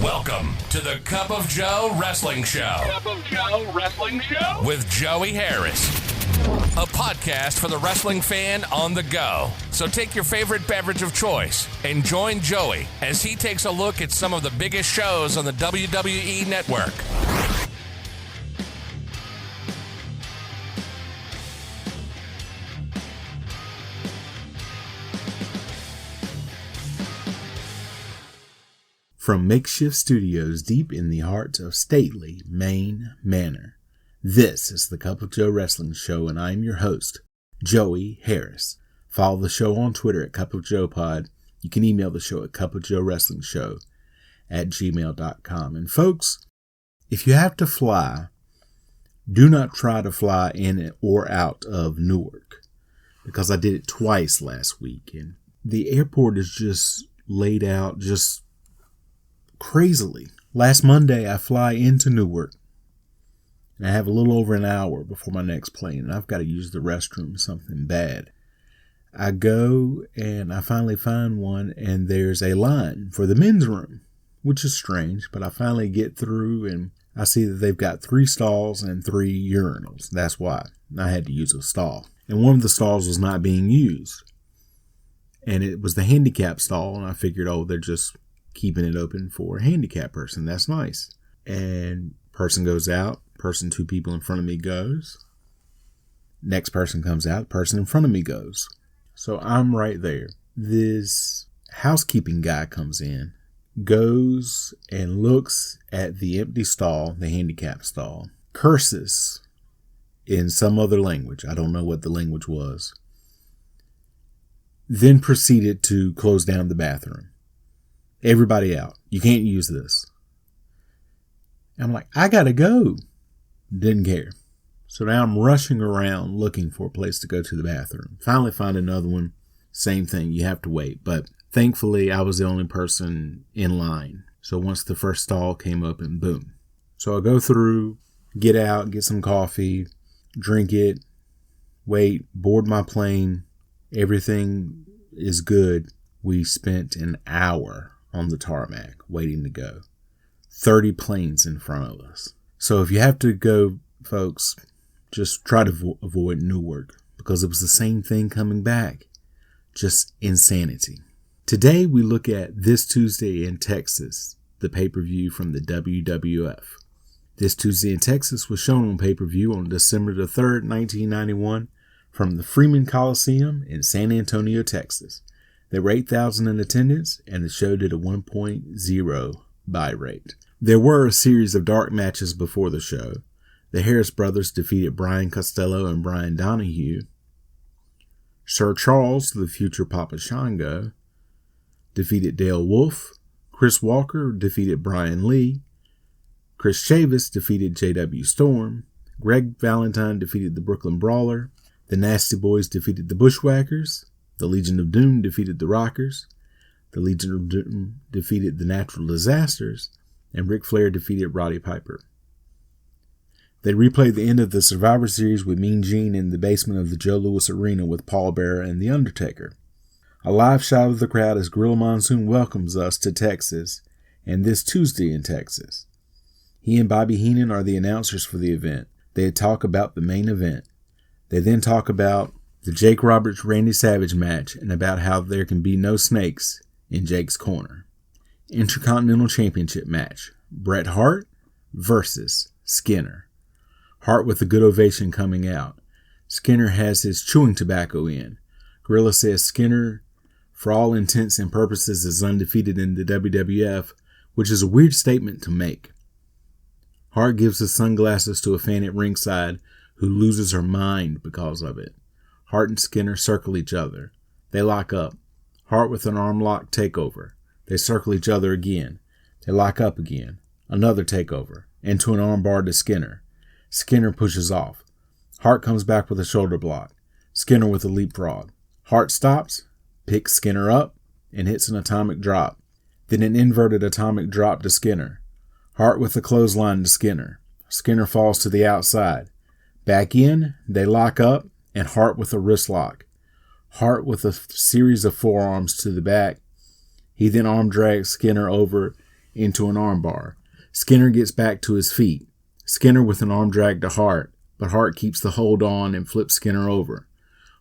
Welcome to the Cup of Joe Wrestling Show. Cup of Joe Wrestling Show? With Joey Harris. A podcast for the wrestling fan on the go. So take your favorite beverage of choice and join Joey as he takes a look at some of the biggest shows on the WWE Network. From makeshift studios deep in the heart of stately Maine Manor, this is the Cup of Joe Wrestling Show, and I'm your host, Joey Harris. Follow the show on Twitter at Cup of Joe Pod. You can email the show at cupofjoewrestlingshow@gmail.com. And folks, if you have to fly, do not try to fly in or out of Newark, because I did it twice last week, and the airport is just laid out just crazily. Last Monday, I fly into Newark, and I have a little over an hour before my next plane, and I've got to use the restroom, something bad. I go, and I finally find one, and there's a line for the men's room, which is strange, but I finally get through, and I see that they've got 3 stalls and 3 urinals. That's why I had to use a stall. And one of the stalls was not being used, and it was the handicap stall, and I figured, oh, they're just keeping it open for a handicapped person. That's nice. And person goes out, 2 people in front of me goes. Next person comes out, person in front of me goes. So I'm right there. This housekeeping guy comes in, goes and looks at the empty stall, the handicapped stall, curses in some other language. I don't know what the language was. Then proceeded to close down the bathroom. Everybody out. You can't use this. I'm like, I gotta go. Didn't care. So now I'm rushing around looking for a place to go to the bathroom. Finally find another one. Same thing. You have to wait. But thankfully, I was the only person in line. So once the first stall came open, boom. So I go through, get out, get some coffee, drink it, wait, board my plane. Everything is good. We spent an hour on the tarmac waiting to go. 30 planes in front of us. So if you have to go, folks, just try to avoid Newark, because it was the same thing coming back. Just insanity. Today we look at This Tuesday in Texas, the pay-per-view from the WWF. This Tuesday in Texas was shown on pay-per-view on December the 3rd, 1991 from the Freeman Coliseum in San Antonio, Texas. There were 8,000 in attendance, and the show did a 1.0 buy rate. There were a series of dark matches before the show. The Harris brothers defeated Brian Costello and Brian Donahue. Sir Charles, the future Papa Shango, defeated Dale Wolf. Chris Walker defeated Brian Lee. Chris Chavis defeated J.W. Storm. Greg Valentine defeated the Brooklyn Brawler. The Nasty Boys defeated the Bushwhackers. The Legion of Doom defeated the Rockers. The Legion of Doom defeated the Natural Disasters. And Ric Flair defeated Roddy Piper. They replayed the end of the Survivor Series with Mean Gene in the basement of the Joe Louis Arena with Paul Bearer and The Undertaker. A live shot of the crowd as Gorilla Monsoon welcomes us to Texas, and This Tuesday in Texas. He and Bobby Heenan are the announcers for the event. They talk about the main event. They then talk about the Jake Roberts-Randy Savage match and about how there can be no snakes in Jake's corner. Intercontinental Championship match. Bret Hart versus Skinner. Hart with a good ovation coming out. Skinner has his chewing tobacco in. Gorilla says Skinner, for all intents and purposes, is undefeated in the WWF, which is a weird statement to make. Hart gives his sunglasses to a fan at ringside who loses her mind because of it. Hart and Skinner circle each other. They lock up. Hart with an arm lock takeover. They circle each other again. They lock up again. Another takeover. Into an armbar to Skinner. Skinner pushes off. Hart comes back with a shoulder block. Skinner with a leapfrog. Hart stops, picks Skinner up, and hits an atomic drop. Then an inverted atomic drop to Skinner. Hart with a clothesline to Skinner. Skinner falls to the outside. Back in, they lock up, and Hart with a wrist lock. Hart with a series of forearms to the back. He then arm drags Skinner over into an armbar. Skinner gets back to his feet. Skinner with an arm drag to Hart, but Hart keeps the hold on and flips Skinner over.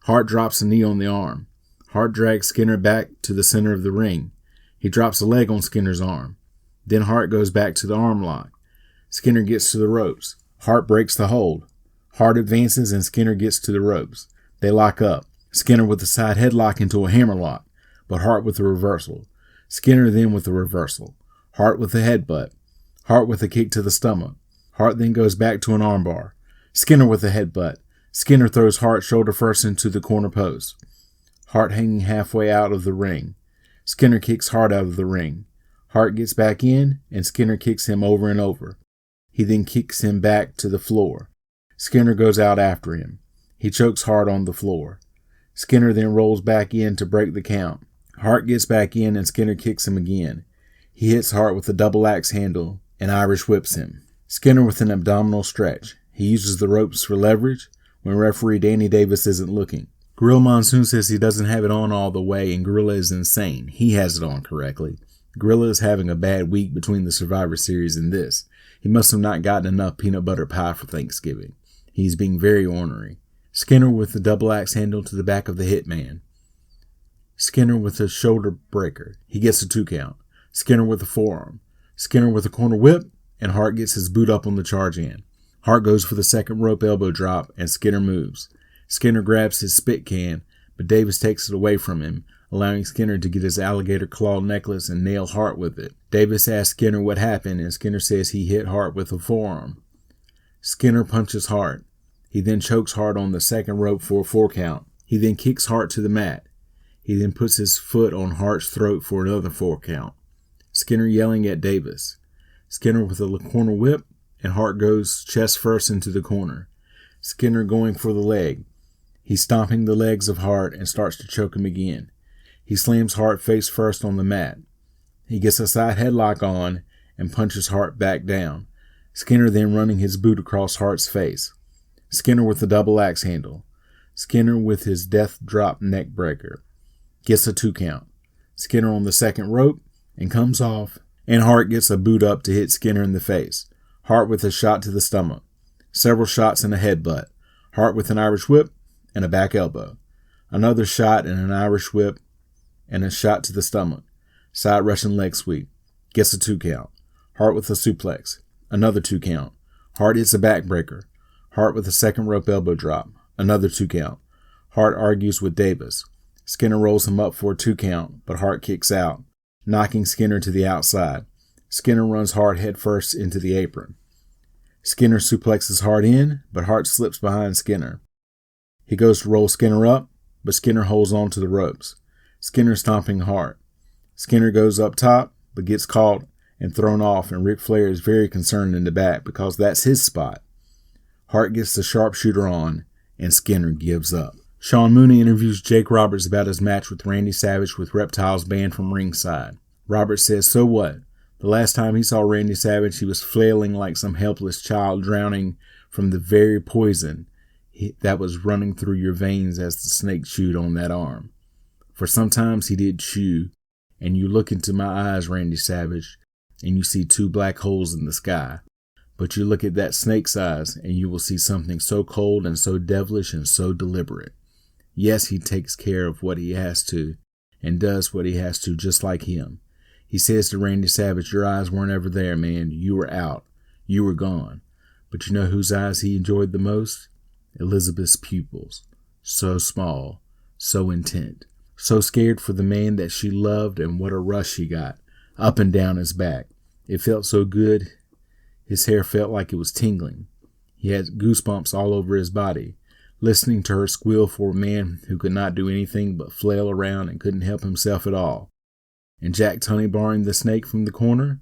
Hart drops a knee on the arm. Hart drags Skinner back to the center of the ring. He drops a leg on Skinner's arm. Then Hart goes back to the arm lock. Skinner gets to the ropes. Hart breaks the hold. Hart advances and Skinner gets to the ropes. They lock up. Skinner with a side headlock into a hammerlock, but Hart with a reversal. Skinner then with a reversal. Hart with a headbutt. Hart with a kick to the stomach. Hart then goes back to an armbar. Skinner with a headbutt. Skinner throws Hart shoulder first into the corner post. Hart hanging halfway out of the ring. Skinner kicks Hart out of the ring. Hart gets back in, and Skinner kicks him over and over. He then kicks him back to the floor. Skinner goes out after him. He chokes Hart on the floor. Skinner then rolls back in to break the count. Hart gets back in, and Skinner kicks him again. He hits Hart with a double axe handle and Irish whips him. Skinner with an abdominal stretch. He uses the ropes for leverage when referee Danny Davis isn't looking. Gorilla Monsoon says he doesn't have it on all the way, and Gorilla is insane. He has it on correctly. Gorilla is having a bad week between the Survivor Series and this. He must have not gotten enough peanut butter pie for Thanksgiving. He's being very ornery. Skinner with the double axe handle to the back of the Hitman. Skinner with a shoulder breaker. He gets a 2 count. Skinner with a forearm. Skinner with a corner whip, and Hart gets his boot up on the charge end. Hart goes for the second rope elbow drop, and Skinner moves. Skinner grabs his spit can, but Davis takes it away from him, allowing Skinner to get his alligator claw necklace and nail Hart with it. Davis asks Skinner what happened, and Skinner says he hit Hart with a forearm. Skinner punches Hart. He then chokes Hart on the second rope for a 4 count. He then kicks Hart to the mat. He then puts his foot on Hart's throat for another 4 count. Skinner yelling at Davis. Skinner with a corner whip, and Hart goes chest first into the corner. Skinner going for the leg. He's stomping the legs of Hart and starts to choke him again. He slams Hart face first on the mat. He gets a side headlock on and punches Hart back down. Skinner then running his boot across Hart's face. Skinner with the double axe handle. Skinner with his death drop neck breaker. Gets a 2 count. Skinner on the second rope and comes off, and Hart gets a boot up to hit Skinner in the face. Hart with a shot to the stomach. Several shots and a headbutt. Hart with an Irish whip and a back elbow. Another shot and an Irish whip and a shot to the stomach. Side Russian leg sweep. Gets a 2 count. Hart with a suplex. Another 2 count. Hart hits a backbreaker. Hart with a second rope elbow drop. Another 2 count. Hart argues with Davis. Skinner rolls him up for a 2 count, but Hart kicks out, knocking Skinner to the outside. Skinner runs Hart head first into the apron. Skinner suplexes Hart in, but Hart slips behind Skinner. He goes to roll Skinner up, but Skinner holds on to the ropes. Skinner stomping Hart. Skinner goes up top, but gets caught and thrown off, and Ric Flair is very concerned in the back because that's his spot. Hart gets the sharpshooter on, and Skinner gives up. Sean Mooney interviews Jake Roberts about his match with Randy Savage with reptiles banned from ringside. Roberts says, "So what? The last time he saw Randy Savage, he was flailing like some helpless child drowning from the very poison that was running through your veins as the snake chewed on that arm. For sometimes he did chew, and you look into my eyes, Randy Savage, and you see 2 black holes in the sky. But you look at that snake's eyes, and you will see something so cold and so devilish and so deliberate. Yes, he takes care of what he has to, and does what he has to just like him. He says to Randy Savage, your eyes weren't ever there, man. You were out. You were gone. But you know whose eyes he enjoyed the most? Elizabeth's pupils. So small, so intent, so scared for the man that she loved, and what a rush he got, up and down his back. It felt so good. His hair felt like it was tingling. He had goosebumps all over his body, listening to her squeal for a man who could not do anything but flail around and couldn't help himself at all. And Jack Tunney barring the snake from the corner?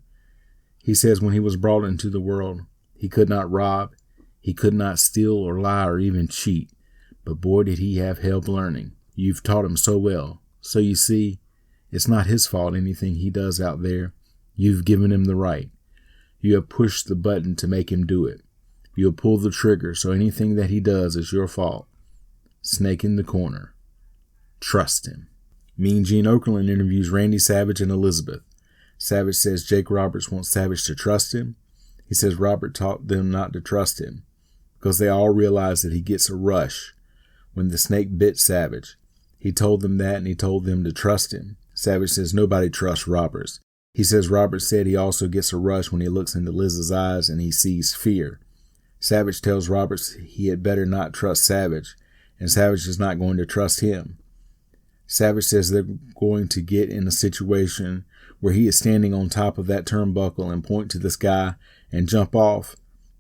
He says when he was brought into the world, he could not rob, he could not steal or lie or even cheat. But boy, did he have help learning. You've taught him so well. So you see, it's not his fault anything he does out there. You've given him the right. You have pushed the button to make him do it. You have pulled the trigger, so anything that he does is your fault. Snake in the corner. Trust him. Mean Gene Okerlund interviews Randy Savage and Elizabeth. Savage says Jake Roberts wants Savage to trust him. He says Robert taught them not to trust him because they all realize that he gets a rush when the snake bit Savage. He told them that, and he told them to trust him. Savage says nobody trusts Roberts. He says Robert said he also gets a rush when he looks into Liz's eyes and he sees fear. Savage tells Roberts he had better not trust Savage, and Savage is not going to trust him. Savage says they're going to get in a situation where he is standing on top of that turnbuckle and point to the sky and jump off,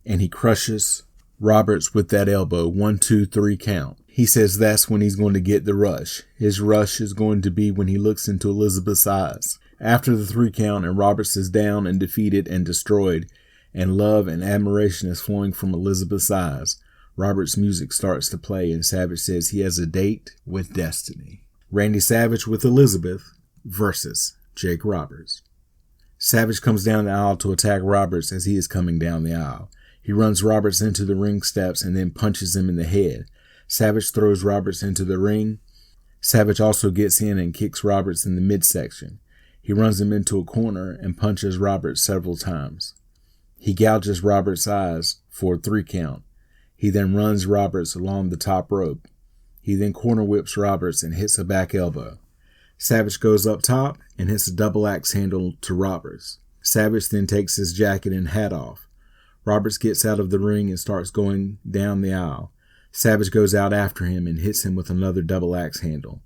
and he crushes Roberts with that elbow. 1, 2, 3 count. He says that's when he's going to get the rush. His rush is going to be when he looks into Elizabeth's eyes. After the 3 count and Roberts is down and defeated and destroyed, and love and admiration is flowing from Elizabeth's eyes, Robert's music starts to play, and Savage says he has a date with destiny. Randy Savage with Elizabeth versus Jake Roberts. Savage comes down the aisle to attack Roberts as he is coming down the aisle. He runs Roberts into the ring steps and then punches him in the head. Savage throws Roberts into the ring. Savage also gets in and kicks Roberts in the midsection. He runs him into a corner and punches Roberts several times. He gouges Roberts' eyes for a 3 count. He then runs Roberts along the top rope. He then corner whips Roberts and hits a back elbow. Savage goes up top and hits a double axe handle to Roberts. Savage then takes his jacket and hat off. Roberts gets out of the ring and starts going down the aisle. Savage goes out after him and hits him with another double axe handle.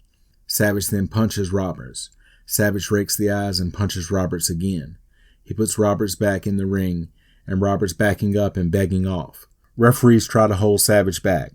Savage then punches Roberts. Savage rakes the eyes and punches Roberts again. He puts Roberts back in the ring, and Roberts backing up and begging off. Referees try to hold Savage back.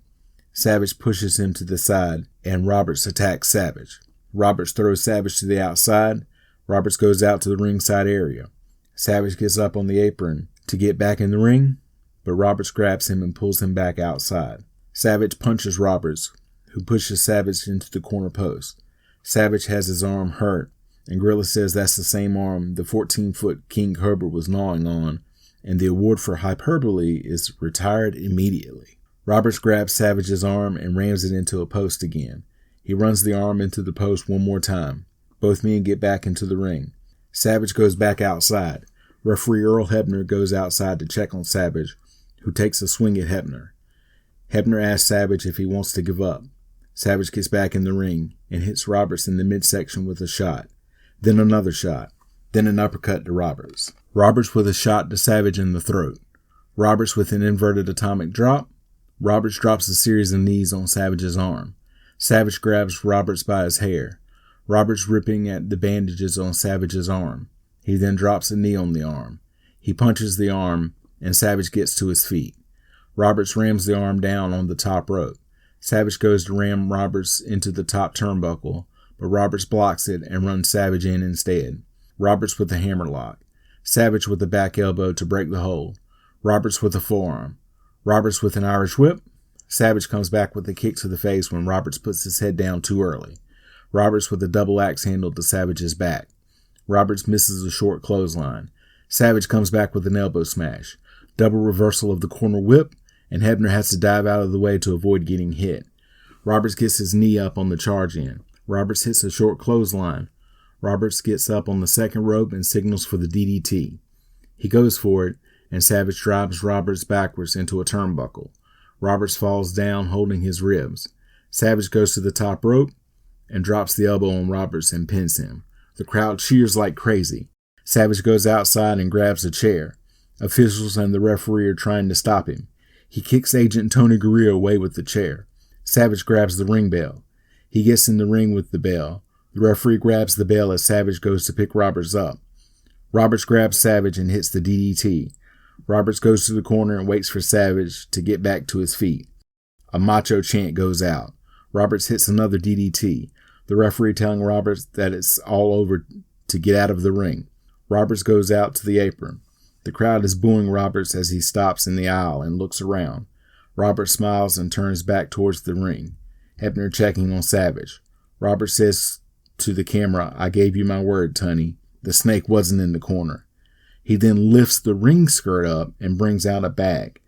Savage pushes him to the side, and Roberts attacks Savage. Roberts throws Savage to the outside. Roberts goes out to the ringside area. Savage gets up on the apron to get back in the ring, but Roberts grabs him and pulls him back outside. Savage punches Roberts, who pushes Savage into the corner post. Savage has his arm hurt, and Gorilla says that's the same arm the 14-foot King Herbert was gnawing on, and the award for hyperbole is retired immediately. Roberts grabs Savage's arm and rams it into a post again. He runs the arm into the post one more time. Both men get back into the ring. Savage goes back outside. Referee Earl Hebner goes outside to check on Savage, who takes a swing at Hebner. Hebner asks Savage if he wants to give up. Savage gets back in the ring and hits Roberts in the midsection with a shot. Then another shot. Then an uppercut to Roberts. Roberts with a shot to Savage in the throat. Roberts with an inverted atomic drop. Roberts drops a series of knees on Savage's arm. Savage grabs Roberts by his hair. Roberts ripping at the bandages on Savage's arm. He then drops a knee on the arm. He punches the arm, and Savage gets to his feet. Roberts rams the arm down on the top rope. Savage goes to ram Roberts into the top turnbuckle, but Roberts blocks it and runs Savage in instead. Roberts with a hammerlock. Savage with a back elbow to break the hold. Roberts with a forearm. Roberts with an Irish whip. Savage comes back with a kick to the face when Roberts puts his head down too early. Roberts with a double axe handle to Savage's back. Roberts misses a short clothesline. Savage comes back with an elbow smash. Double reversal of the corner whip, and Hebner has to dive out of the way to avoid getting hit. Roberts gets his knee up on the charge in. Roberts hits a short clothesline. Roberts gets up on the second rope and signals for the DDT. He goes for it, and Savage drives Roberts backwards into a turnbuckle. Roberts falls down holding his ribs. Savage goes to the top rope and drops the elbow on Roberts and pins him. The crowd cheers like crazy. Savage goes outside and grabs a chair. Officials and the referee are trying to stop him. He kicks Agent Tony Gurria away with the chair. Savage grabs the ring bell. He gets in the ring with the bell. The referee grabs the bell as Savage goes to pick Roberts up. Roberts grabs Savage and hits the DDT. Roberts goes to the corner and waits for Savage to get back to his feet. A macho chant goes out. Roberts hits another DDT. The referee telling Roberts that it's all over to get out of the ring. Roberts goes out to the apron. The crowd is booing Roberts as he stops in the aisle and looks around. Roberts smiles and turns back towards the ring. Hebner checking on Savage. Roberts says to the camera, "I gave you my word, Tunney. The snake wasn't in the corner." He then lifts the ring skirt up and brings out a bag.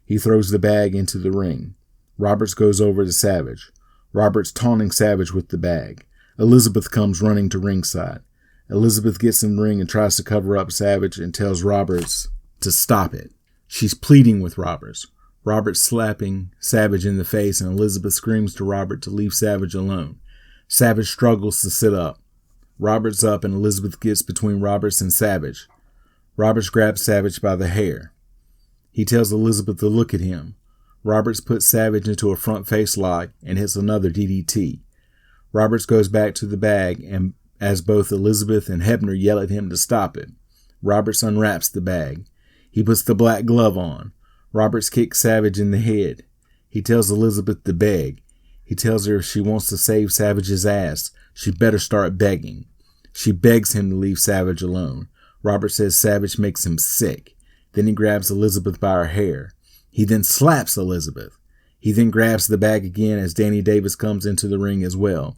He throws the bag into the ring. Roberts goes over to Savage. Roberts taunting Savage with the bag. Elizabeth comes running to ringside. Elizabeth gets in the ring and tries to cover up Savage and tells Roberts to stop it. She's pleading with Roberts. Roberts slapping Savage in the face, and Elizabeth screams to Robert to leave Savage alone. Savage struggles to sit up. Roberts up, and Elizabeth gets between Roberts and Savage. Roberts grabs Savage by the hair. He tells Elizabeth to look at him. Roberts puts Savage into a front face lock and hits another DDT. Roberts goes back to the bag, and as both Elizabeth and Hebner yell at him to stop it, Roberts unwraps the bag. He puts the black glove on. Roberts kicks Savage in the head. He tells Elizabeth to beg. He tells her if she wants to save Savage's ass, she better start begging. She begs him to leave Savage alone. Robert says Savage makes him sick. Then he grabs Elizabeth by her hair. He then slaps Elizabeth. He then grabs the bag again as Danny Davis comes into the ring as well.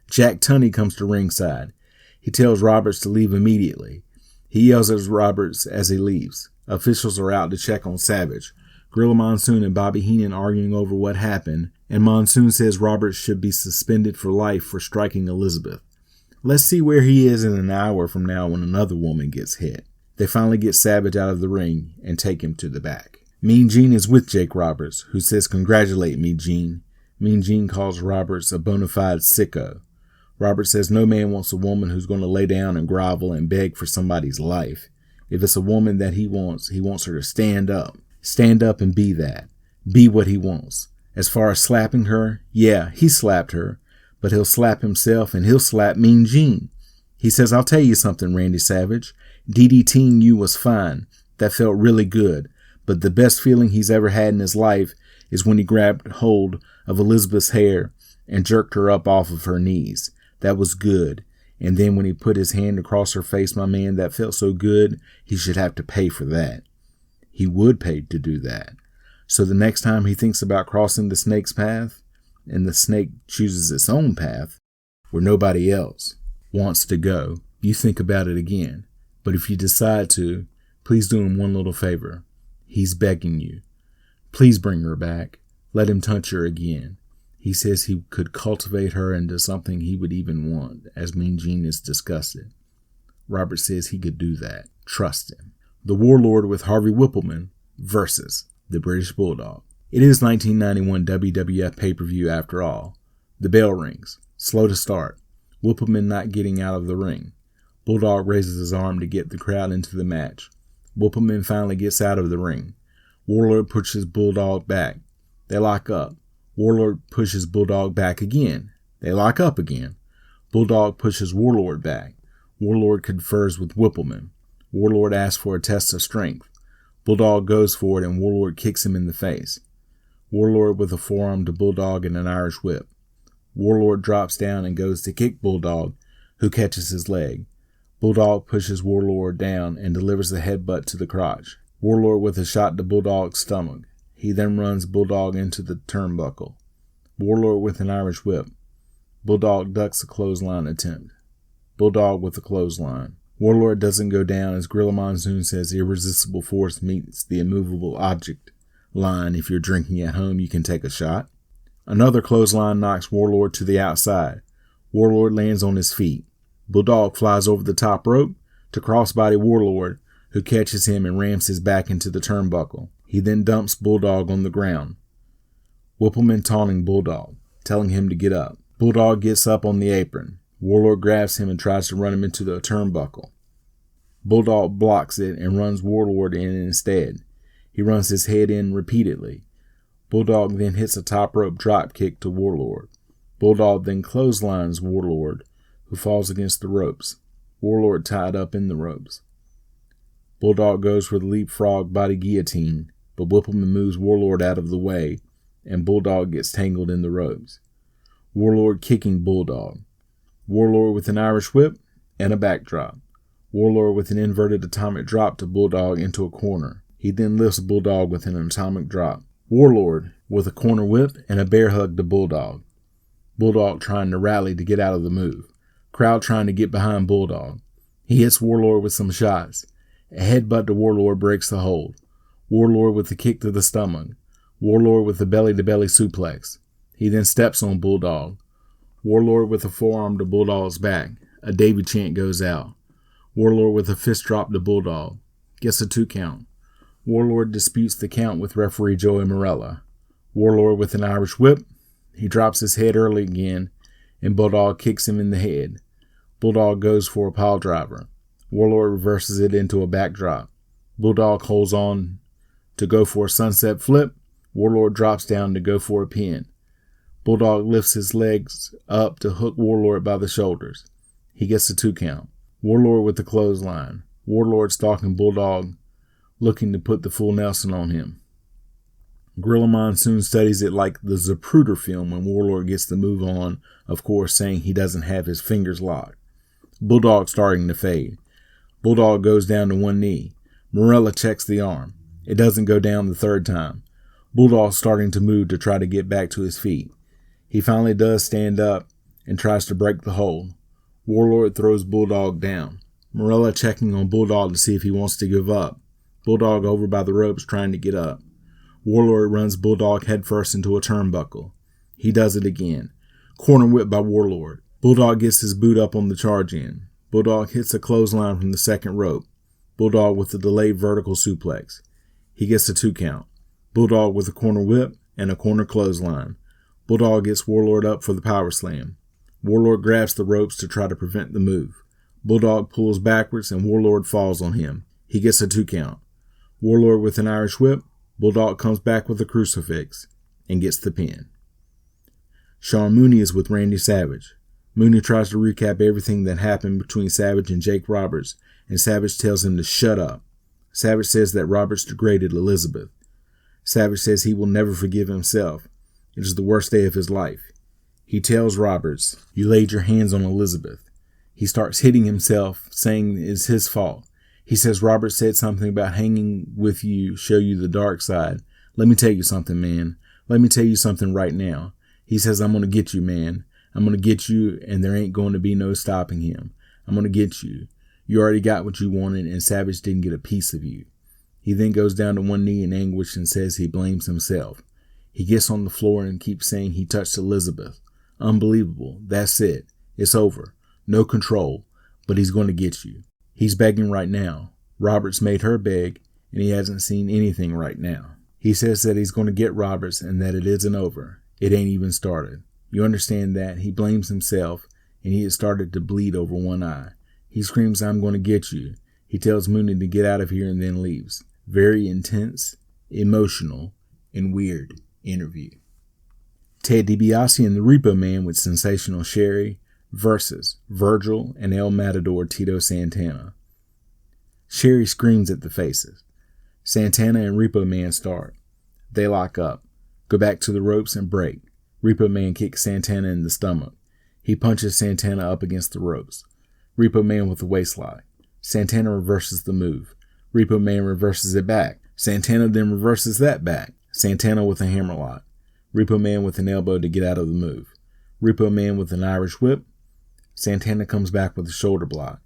Jack Tunney comes to ringside. He tells Roberts to leave immediately. He yells at Roberts as he leaves. Officials are out to check on Savage. Gorilla Monsoon and Bobby Heenan arguing over what happened, and Monsoon says Roberts should be suspended for life for striking Elizabeth. Let's see where he is in an hour from now when another woman gets hit. They finally get Savage out of the ring and take him to the back. Mean Gene is with Jake Roberts, who says, "Congratulate me, Gene." Mean Gene calls Roberts a bona fide sicko. Roberts says no man wants a woman who's going to lay down and grovel and beg for somebody's life. If it's a woman that he wants her to stand up. Stand up and be that. Be what he wants. As far as slapping her, yeah, he slapped her, but he'll slap himself and he'll slap Mean Gene. He says, "I'll tell you something, Randy Savage. DDTing you was fine. That felt really good. But the best feeling he's ever had in his life is when he grabbed hold of Elizabeth's hair and jerked her up off of her knees. That was good. And then when he put his hand across her face, my man, that felt so good, he should have to pay for that." He would pay to do that. So the next time he thinks about crossing the snake's path, and the snake chooses its own path, where nobody else wants to go, you think about it again. But if you decide to, please do him one little favor. He's begging you. Please bring her back. Let him touch her again. He says he could cultivate her into something he would even want, as Mean Gene is disgusted. Robert says he could do that. Trust him. The Warlord with Harvey Whippleman versus the British Bulldog. It is 1991 WWF pay-per-view after all. The bell rings. Slow to start. Whippleman not getting out of the ring. Bulldog raises his arm to get the crowd into the match. Whippleman finally gets out of the ring. Warlord pushes Bulldog back. They lock up. Warlord pushes Bulldog back again. They lock up again. Bulldog pushes Warlord back. Warlord confers with Whippleman. Warlord asks for a test of strength. Bulldog goes for it and Warlord kicks him in the face. Warlord with a forearm to Bulldog and an Irish whip. Warlord drops down and goes to kick Bulldog, who catches his leg. Bulldog pushes Warlord down and delivers a headbutt to the crotch. Warlord with a shot to Bulldog's stomach. He then runs Bulldog into the turnbuckle. Warlord with an Irish whip. Bulldog ducks a clothesline attempt. Bulldog with a clothesline. Warlord doesn't go down as Gorilla Monsoon says irresistible force meets the immovable object line. If you're drinking at home, you can take a shot. Another clothesline knocks Warlord to the outside. Warlord lands on his feet. Bulldog flies over the top rope to crossbody Warlord, who catches him and rams his back into the turnbuckle. He then dumps Bulldog on the ground. Whippleman taunting Bulldog, telling him to get up. Bulldog gets up on the apron. Warlord grabs him and tries to run him into the turnbuckle. Bulldog blocks it and runs Warlord in instead. He runs his head in repeatedly. Bulldog then hits a top rope drop kick to Warlord. Bulldog then clotheslines Warlord, who falls against the ropes. Warlord tied up in the ropes. Bulldog goes for the leapfrog body guillotine, but Whippleman moves Warlord out of the way, and Bulldog gets tangled in the ropes. Warlord kicking Bulldog. Warlord with an Irish whip and a backdrop. Warlord with an inverted atomic drop to Bulldog into a corner. He then lifts Bulldog with an atomic drop. Warlord with a corner whip and a bear hug to Bulldog. Bulldog trying to rally to get out of the move. Crowd trying to get behind Bulldog. He hits Warlord with some shots. A headbutt to Warlord breaks the hold. Warlord with a kick to the stomach. Warlord with a belly-to-belly suplex. He then steps on Bulldog. Warlord with a forearm to Bulldog's back. A Davy chant goes out. Warlord with a fist drop to Bulldog. Gets a 2 count. Warlord disputes the count with referee Joey Marella. Warlord with an Irish whip. He drops his head early again, and Bulldog kicks him in the head. Bulldog goes for a pile driver. Warlord reverses it into a backdrop. Bulldog holds on to go for a sunset flip. Warlord drops down to go for a pin. Bulldog lifts his legs up to hook Warlord by the shoulders. He gets a 2 count. Warlord with the clothesline. Warlord stalking Bulldog, looking to put the full Nelson on him. Gorilla Monsoon studies it like the Zapruder film when Warlord gets the move on, of course saying he doesn't have his fingers locked. Bulldog starting to fade. Bulldog goes down to one knee. Marella checks the arm. It doesn't go down the third time. Bulldog starting to move to try to get back to his feet. He finally does stand up and tries to break the hold. Warlord throws Bulldog down. Marella checking on Bulldog to see if he wants to give up. Bulldog over by the ropes trying to get up. Warlord runs Bulldog headfirst into a turnbuckle. He does it again. Corner whip by Warlord. Bulldog gets his boot up on the charge end. Bulldog hits a clothesline from the second rope. Bulldog with a delayed vertical suplex. He gets a 2 count. Bulldog with a corner whip and a corner clothesline. Bulldog gets Warlord up for the power slam. Warlord grabs the ropes to try to prevent the move. Bulldog pulls backwards and Warlord falls on him. He gets a 2 count. Warlord with an Irish whip. Bulldog comes back with a crucifix and gets the pin. Sean Mooney is with Randy Savage. Mooney tries to recap everything that happened between Savage and Jake Roberts, and Savage tells him to shut up. Savage says that Roberts degraded Elizabeth. Savage says he will never forgive himself. It is the worst day of his life. He tells Roberts, "You laid your hands on Elizabeth." He starts hitting himself, saying it's his fault. He says Roberts said something about hanging with you, show you the dark side. Let me tell you something, man. Let me tell you something right now. He says, I'm going to get you, man. I'm going to get you, and there ain't going to be no stopping him. I'm going to get you. You already got what you wanted, and Savage didn't get a piece of you. He then goes down to one knee in anguish and says he blames himself. He gets on the floor and keeps saying he touched Elizabeth. Unbelievable. That's it. It's over. No control. But he's going to get you. He's begging right now. Roberts made her beg, and he hasn't seen anything right now. He says that he's going to get Roberts and that it isn't over. It ain't even started. You understand that? He blames himself, and he has started to bleed over one eye. He screams, I'm going to get you. He tells Mooney to get out of here and then leaves. Very intense, emotional, and weird interview. Ted DiBiase and the Repo Man with Sensational Sherry versus Virgil and El Matador Tito Santana. Sherry screams at the faces. Santana and Repo Man start. They lock up, go back to the ropes and break. Repo Man kicks Santana in the stomach. He punches Santana up against the ropes. Repo Man with a waistlock. Santana reverses the move. Repo Man reverses it back. Santana then reverses that back. Santana with a hammerlock. Repo Man with an elbow to get out of the move. Repo Man with an Irish whip. Santana comes back with a shoulder block.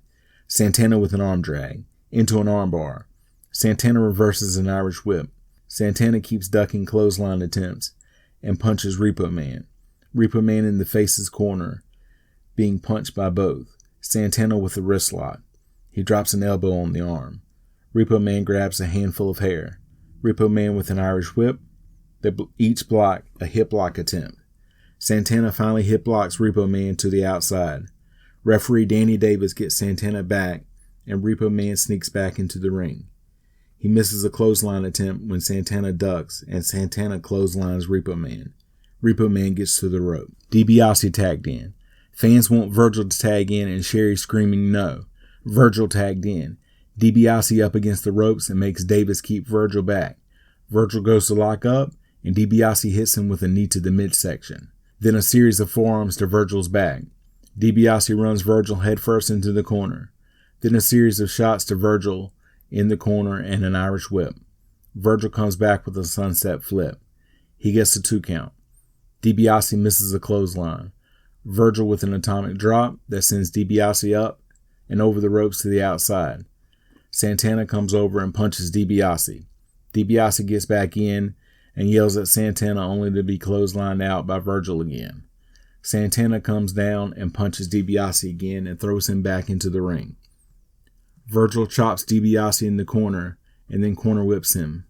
Santana with an arm drag. Into an armbar. Santana reverses an Irish whip. Santana keeps ducking clothesline attempts and punches Repo Man. Repo Man in the face's corner, being punched by both. Santana with a wrist lock. He drops an elbow on the arm. Repo Man grabs a handful of hair. Repo Man with an Irish whip. They each block a hip lock attempt. Santana finally hip locks Repo Man to the outside. Referee Danny Davis gets Santana back, and Repo Man sneaks back into the ring. He misses a clothesline attempt when Santana ducks, and Santana clotheslines Repo Man. Repo Man gets to the rope. DiBiase tagged in. Fans want Virgil to tag in, and Sherry screaming no. Virgil tagged in. DiBiase up against the ropes and makes Davis keep Virgil back. Virgil goes to lock up, and DiBiase hits him with a knee to the midsection. Then a series of forearms to Virgil's back. DiBiase runs Virgil headfirst into the corner. Then a series of shots to Virgil in the corner and an Irish whip. Virgil comes back with a sunset flip. He gets a 2 count. DiBiase misses a clothesline. Virgil with an atomic drop that sends DiBiase up and over the ropes to the outside. Santana comes over and punches DiBiase. DiBiase gets back in and yells at Santana only to be clotheslined out by Virgil again. Santana comes down and punches DiBiase again and throws him back into the ring. Virgil chops DiBiase in the corner and then corner whips him.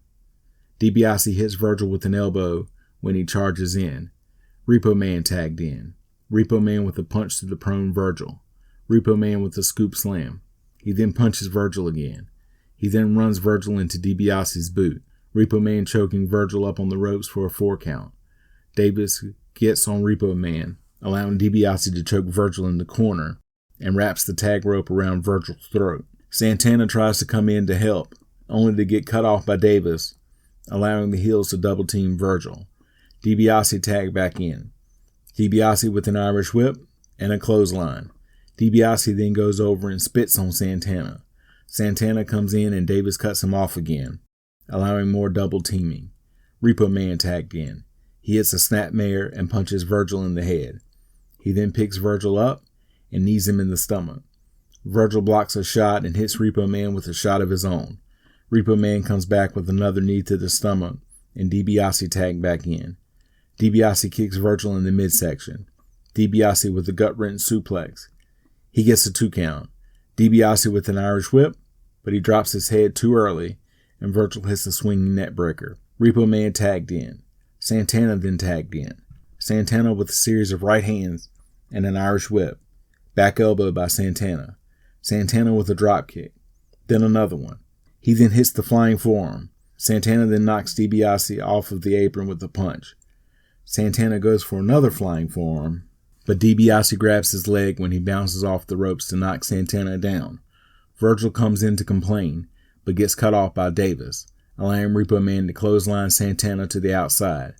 DiBiase hits Virgil with an elbow when he charges in. Repo Man tagged in. Repo Man with a punch to the prone Virgil. Repo Man with a scoop slam. He then punches Virgil again. He then runs Virgil into DiBiase's boot. Repo Man choking Virgil up on the ropes for a 4 count. Davis gets on Repo Man, allowing DiBiase to choke Virgil in the corner, and wraps the tag rope around Virgil's throat. Santana tries to come in to help, only to get cut off by Davis, allowing the heels to double team Virgil. DiBiase tagged back in. DiBiase with an Irish whip and a clothesline. DiBiase then goes over and spits on Santana. Santana comes in and Davis cuts him off again, allowing more double teaming. Repo Man tagged in. He hits a snapmare and punches Virgil in the head. He then picks Virgil up and knees him in the stomach. Virgil blocks a shot and hits Repo Man with a shot of his own. Repo Man comes back with another knee to the stomach, and DiBiase tagged back in. DiBiase kicks Virgil in the midsection. DiBiase with a gut-wrench suplex. He gets a 2 count. DiBiase with an Irish whip, but he drops his head too early, and Virgil hits a swinging net breaker. Repo Man tagged in. Santana then tagged in. Santana with a series of right hands and an Irish whip. Back elbow by Santana. Santana with a drop kick. Then another one. He then hits the flying forearm. Santana then knocks DiBiase off of the apron with a punch. Santana goes for another flying forearm, but DiBiase grabs his leg when he bounces off the ropes to knock Santana down. Virgil comes in to complain, but gets cut off by Davis, allowing Repo Man to clothesline Santana to the outside.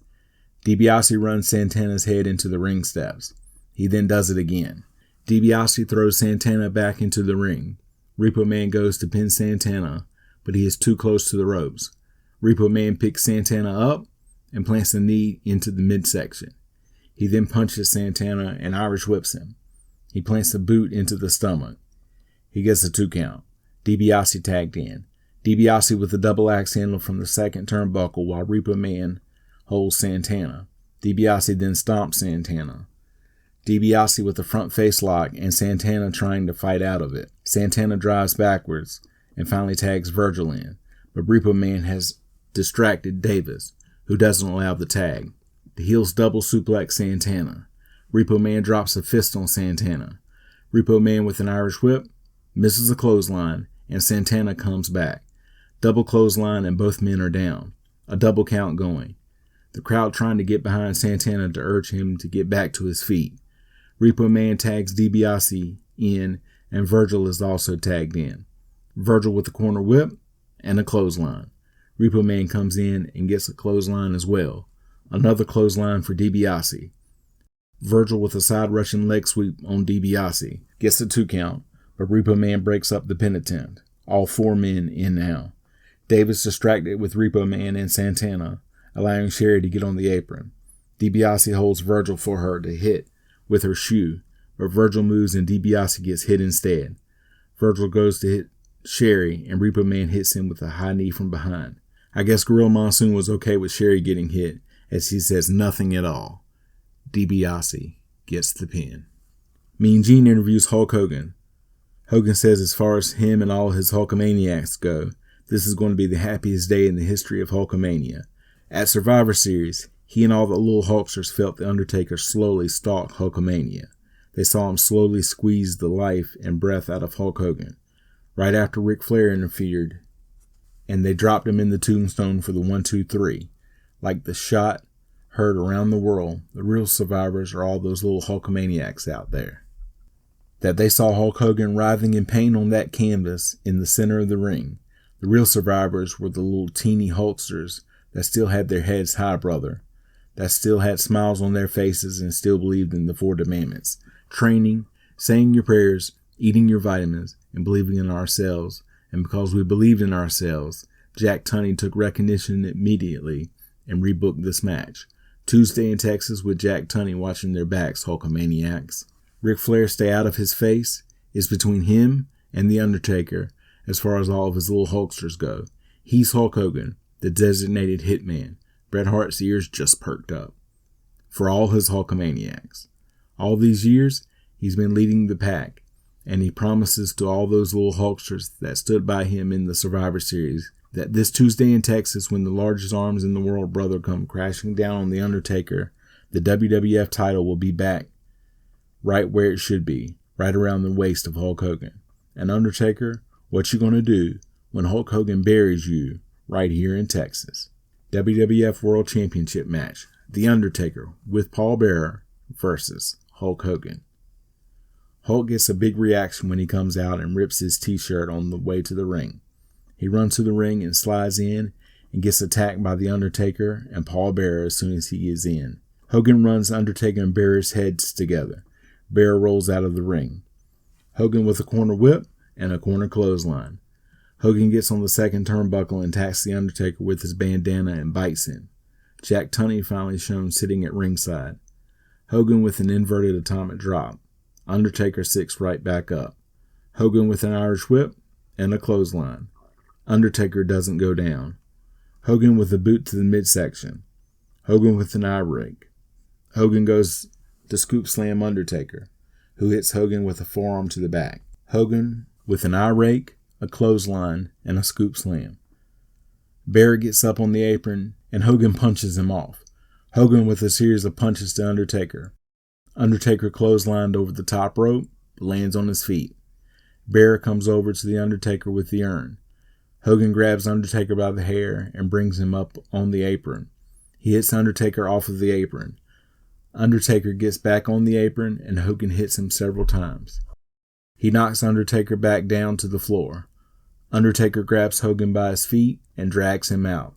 DiBiase runs Santana's head into the ring steps. He then does it again. DiBiase throws Santana back into the ring. Repo Man goes to pin Santana, but he is too close to the ropes. Repo Man picks Santana up and plants a knee into the midsection. He then punches Santana and Irish whips him. He plants a boot into the stomach. He gets a 2 count. DiBiase tagged in. DiBiase with a double axe handle from the second turnbuckle while Repo Man holds Santana. DiBiase then stomps Santana. DiBiase with a front face lock and Santana trying to fight out of it. Santana drives backwards and finally tags Virgil in, but Repo Man has distracted Davis, who doesn't allow the tag. The heels double suplex Santana. Repo Man drops a fist on Santana. Repo Man with an Irish whip misses a clothesline and Santana comes back. Double clothesline and both men are down. A double count going. The crowd trying to get behind Santana to urge him to get back to his feet. Repo Man tags DiBiase in and Virgil is also tagged in. Virgil with a corner whip and a clothesline. Repo Man comes in and gets a clothesline as well. Another clothesline for DiBiase. Virgil with a side Russian leg sweep on DiBiase. Gets a 2 count, but Repo Man breaks up the pin attempt. All 4 men in now. Davis distracted with Repo Man and Santana, allowing Sherry to get on the apron. DiBiase holds Virgil for her to hit with her shoe, but Virgil moves and DiBiase gets hit instead. Virgil goes to hit Sherry, and Repo Man hits him with a high knee from behind. I guess Gorilla Monsoon was okay with Sherry getting hit, as he says nothing at all. DiBiase gets the pin. Mean Gene interviews Hulk Hogan. Hogan says as far as him and all his Hulkamaniacs go, this is going to be the happiest day in the history of Hulkamania. At Survivor Series, he and all the little Hulksters felt the Undertaker slowly stalk Hulkamania. They saw him slowly squeeze the life and breath out of Hulk Hogan. Right after Ric Flair interfered, and they dropped him in the tombstone for the 1, 2, 3. Like the shot heard around the world, the real survivors are all those little Hulkamaniacs out there. That they saw Hulk Hogan writhing in pain on that canvas in the center of the ring. The real survivors were the little teeny Hulksters that still had their heads high, brother. That still had smiles on their faces and still believed in the 4 commandments. Training, saying your prayers, eating your vitamins, and believing in ourselves. And because we believed in ourselves, Jack Tunney took recognition immediately and rebooked this match. Tuesday in Texas with Jack Tunney watching their backs, Hulkamaniacs. Ric Flair, stay out of his face, is between him and The Undertaker as far as all of his little Hulksters go. He's Hulk Hogan, the designated hitman. Bret Hart's ears just perked up. For all his Hulkamaniacs. All these years, he's been leading the pack. and he promises to all those little Hulksters that stood by him in the Survivor Series that this Tuesday in Texas, when the largest arms in the world, brother, come crashing down on The Undertaker, the WWF title will be back right where it should be, right around the waist of Hulk Hogan. And Undertaker, what you gonna do when Hulk Hogan buries you right here in Texas? WWF World Championship match, The Undertaker with Paul Bearer versus Hulk Hogan. Hulk gets a big reaction when he comes out and rips his t-shirt on the way to the ring. He runs to the ring and slides in and gets attacked by The Undertaker and Paul Bearer as soon as he is in. Hogan runs Undertaker and Bearer's heads together. Bearer rolls out of the ring. Hogan with a corner whip and a corner clothesline. Hogan gets on the second turnbuckle and attacks The Undertaker with his bandana and bites him. Jack Tunney finally shown sitting at ringside. Hogan with an inverted atomic drop. Undertaker sits right back up. Hogan with an Irish whip and a clothesline. Undertaker doesn't go down. Hogan with a boot to the midsection. Hogan with an eye rake. Hogan goes to scoop slam Undertaker, who hits Hogan with a forearm to the back. Hogan with an eye rake, a clothesline, and a scoop slam. Bearer gets up on the apron, and Hogan punches him off. Hogan with a series of punches to Undertaker. Undertaker clotheslined over the top rope, but lands on his feet. Bearer comes over to the Undertaker with the urn. Hogan grabs Undertaker by the hair and brings him up on the apron. He hits Undertaker off of the apron. Undertaker gets back on the apron, and Hogan hits him several times. He knocks Undertaker back down to the floor. Undertaker grabs Hogan by his feet and drags him out.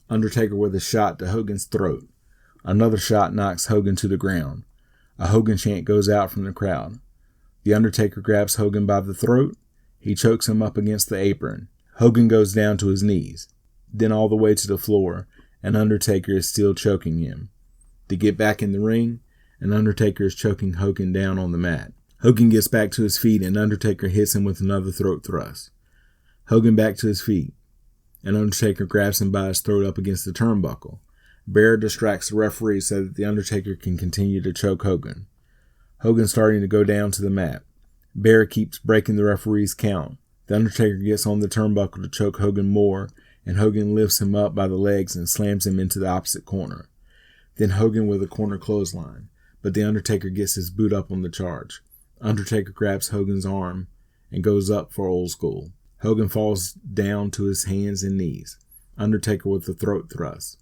Undertaker with a shot to Hogan's throat. Another shot knocks Hogan to the ground. A Hogan chant goes out from the crowd. The Undertaker grabs Hogan by the throat. He chokes him up against the apron. Hogan goes down to his knees, then all the way to the floor, and Undertaker is still choking him. They get back in the ring, and Undertaker is choking Hogan down on the mat. Hogan gets back to his feet, and Undertaker hits him with another throat thrust. Hogan back to his feet, and Undertaker grabs him by his throat up against the turnbuckle. Bearer distracts the referee so that the Undertaker can continue to choke Hogan. Hogan starting to go down to the mat. Bearer keeps breaking the referee's count. The Undertaker gets on the turnbuckle to choke Hogan more, and Hogan lifts him up by the legs and slams him into the opposite corner. Then Hogan with a corner clothesline, but the Undertaker gets his boot up on the charge. Undertaker grabs Hogan's arm and goes up for old school. Hogan falls down to his hands and knees. Undertaker with a throat thrust.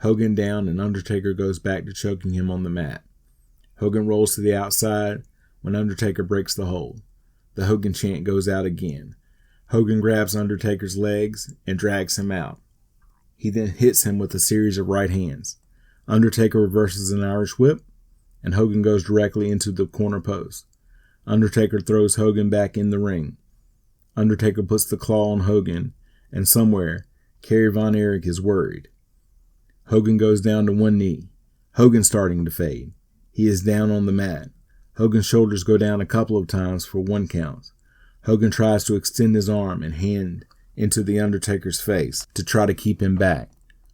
Hogan down, and Undertaker goes back to choking him on the mat. Hogan rolls to the outside when Undertaker breaks the hold. The Hogan chant goes out again. Hogan grabs Undertaker's legs and drags him out. He then hits him with a series of right hands. Undertaker reverses an Irish whip, and Hogan goes directly into the corner post. Undertaker throws Hogan back in the ring. Undertaker puts the claw on Hogan, and somewhere, Kerry Von Erich is worried. Hogan goes down to one knee. Hogan starting to fade. He is down on the mat. Hogan's shoulders go down a couple of times for 1 count. Hogan tries to extend his arm and hand into the Undertaker's face to try to keep him back.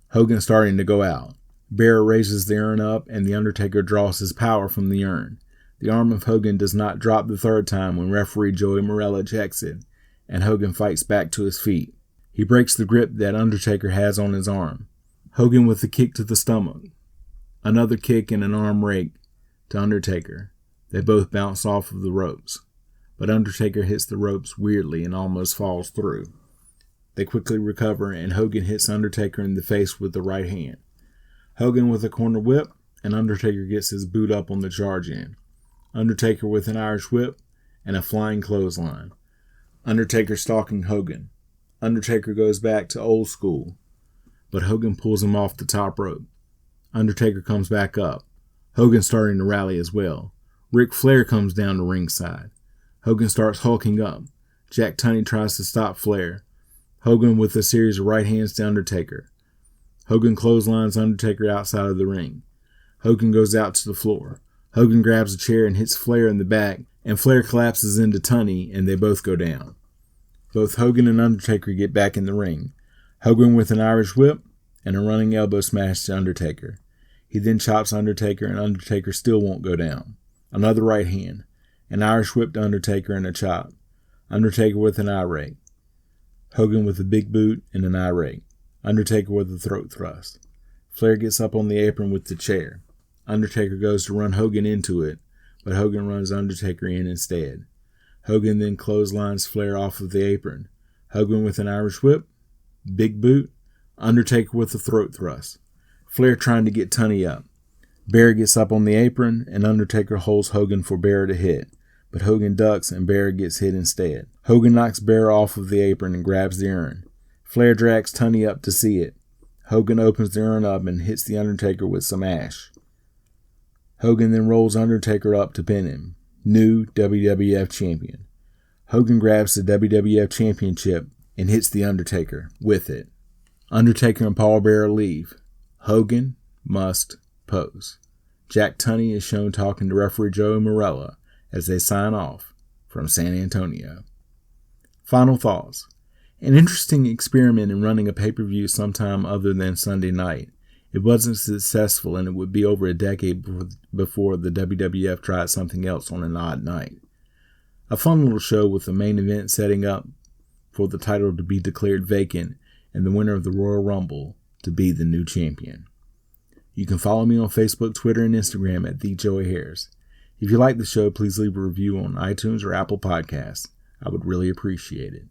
Hogan starting to go out. Bearer raises the urn up, and the Undertaker draws his power from the urn. The arm of Hogan does not drop the third time when referee Joey Morella checks it, and Hogan fights back to his feet. He breaks the grip that Undertaker has on his arm. Hogan with a kick to the stomach. Another kick and an arm rake to Undertaker. They both bounce off of the ropes, but Undertaker hits the ropes weirdly and almost falls through. They quickly recover, and Hogan hits Undertaker in the face with the right hand. Hogan with a corner whip, and Undertaker gets his boot up on the charge end. Undertaker with an Irish whip and a flying clothesline. Undertaker stalking Hogan. Undertaker goes back to old school, but Hogan pulls him off the top rope. Undertaker comes back up. Hogan starting to rally as well. Ric Flair comes down to ringside. Hogan starts hulking up. Jack Tunney tries to stop Flair. Hogan with a series of right hands to Undertaker. Hogan clotheslines Undertaker outside of the ring. Hogan goes out to the floor. Hogan grabs a chair and hits Flair in the back, and Flair collapses into Tunney, and they both go down. Both Hogan and Undertaker get back in the ring. Hogan with an Irish whip and a running elbow smash to Undertaker. He then chops Undertaker, and Undertaker still won't go down. Another right hand. An Irish whip to Undertaker and a chop. Undertaker with an eye rake. Hogan with a big boot and an eye rake. Undertaker with a throat thrust. Flair gets up on the apron with the chair. Undertaker goes to run Hogan into it, but Hogan runs Undertaker in instead. Hogan then clotheslines Flair off of the apron. Hogan with an Irish whip, big boot, Undertaker with a throat thrust. Flair trying to get Tunney up. Bear gets up on the apron, and Undertaker holds Hogan for Bear to hit, but Hogan ducks and Bear gets hit instead. Hogan knocks Bear off of the apron and grabs the urn. Flair drags Tunney up to see it. Hogan opens the urn up and hits the Undertaker with some ash. Hogan then rolls Undertaker up to pin him. New WWF Champion. Hogan grabs the WWF Championship and hits the Undertaker with it. Undertaker and Paul Bearer leave. Hogan must pose. Jack Tunney is shown talking to referee Joey Morella as they sign off from San Antonio. Final thoughts. An interesting experiment in running a pay-per-view sometime other than Sunday night. It wasn't successful, and it would be over a decade before the WWF tried something else on an odd night. A fun little show with the main event setting up for the title to be declared vacant and the winner of the Royal Rumble to be the new champion. You can follow me on Facebook, Twitter, and Instagram at TheJoeyHarris. If you like the show, please leave a review on iTunes or Apple Podcasts. I would really appreciate it.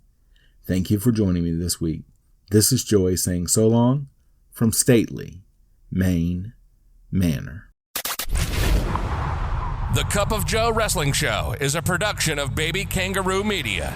Thank you for joining me this week. This is Joey saying so long from stately Maine Manor. The Cup of Joe Wrestling Show is a production of Baby Kangaroo Media.